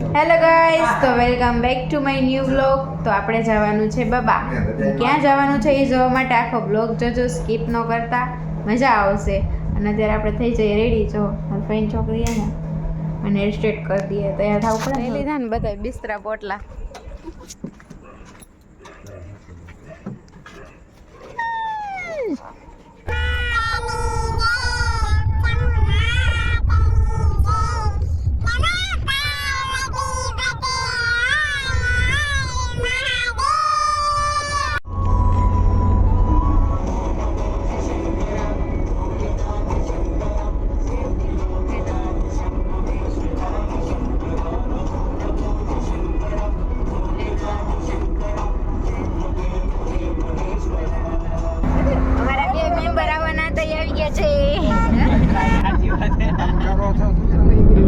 Hello guys, તો welcome back to my new vlog. તો આપણે જવાનું છે બબા. ક્યાં જવાનું છે એ જોવા માટે આખો બ્લોગ જોજો, સ્કીપ ન કરતા, મજા આવશે. અને અત્યારે આપણે થઈ જઈએ રેડી. જો મારી ફ્રેન્ડ છોકરી છે ને, અને હેર સ્ટ્રેટ કરી દઈએ, તૈયાર થવું પડે. લીધા ને બધા બિસ્તરા પોટલા.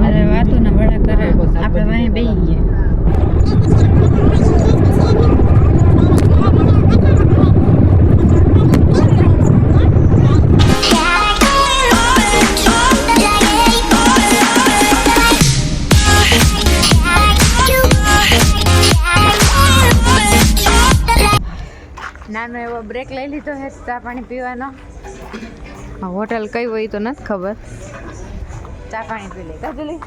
અરે વાતો ના બડા કરે, આપણે વાહે બેહી ગયા. નાનો એવો બ્રેક લઈ લીધો હે ચા પાણી પીવાનો. હોટલ કઈ હોય તો નથી ખબર. ચા પાણી પી લે કાજુલી.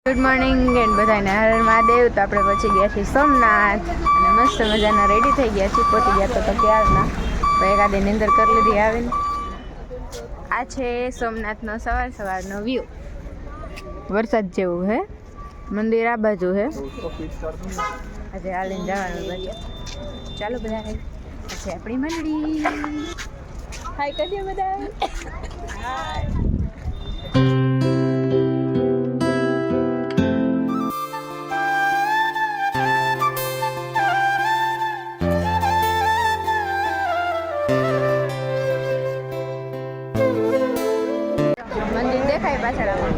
ગુડ મોર્નિંગ એન્ડ બધાને હર મહાદેવ. તો આપણે પછી ગયા છીએ સોમનાથ અને મસ્ત મજાના રેડી થઈ ગયા છીએ. પહોંચી ગયા તો ક્યારના એકાદી નિંદર કરી લીધી આવીને. આ છે સોમનાથનો સવારનો વ્યૂ. વરસાદ જેવું હે. મંદિર આ બાજુ હે. આજે હાલીને જવાનું બાજુ. ચાલો બધા પછી આપણી મંડળી. હાય કરીએ બધા. મંદિર દેખાય પાછળ આમાં.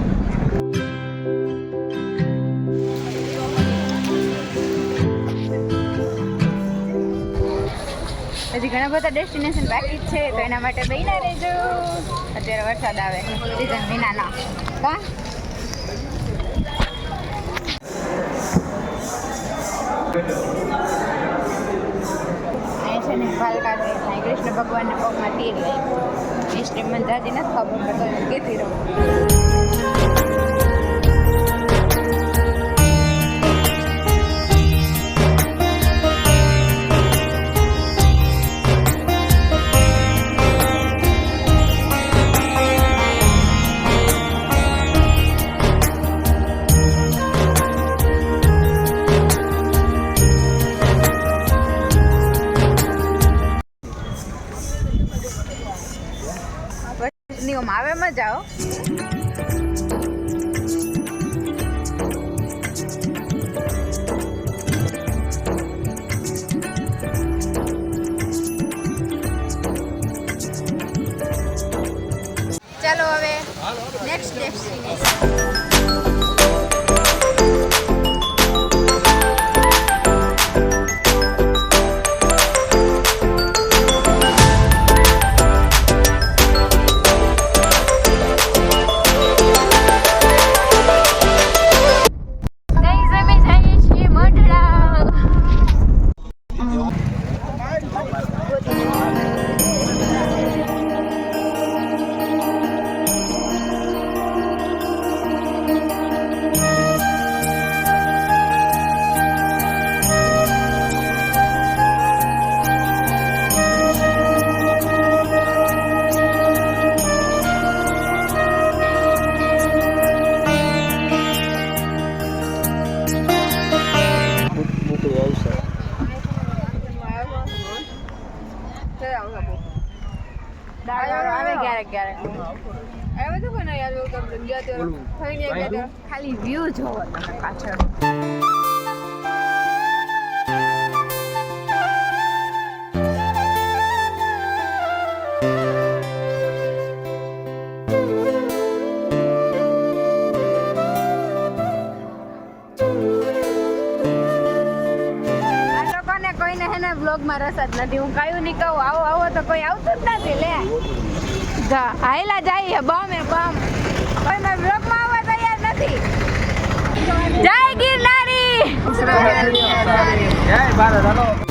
હજી ઘણા બધા ડેસ્ટિનેશન બાકી છે, તો એના માટે બહીના રહેજો. અત્યારે વરસાદ આવે સીઝન વિનાના કા. અહીંયા છે ને ભાલકા છે, કૃષ્ણ ભગવાનના પગમાં તીર લઈ. એ સ્ટ્રીમ મને જાજી નથી ખબર, પણ કેતી રહું. આવે મજા આવો. ચાલો હવે નેક્સ્ટ ડેસ્ટિનેશન. ખાલી વ્યૂ જોવો તમે પાછળ. હે ને બ્લોગમાં રસ જ નથી. હું કયું નહીં કહું આવો આવો તો કોઈ આવતું જ નથી. લે હાયલા જાય બમ એ બમ કોઈ મેં બ્લોગમાં આવવા તૈયાર નથી. જય ગિરનારી. જય ભારત. હાલો.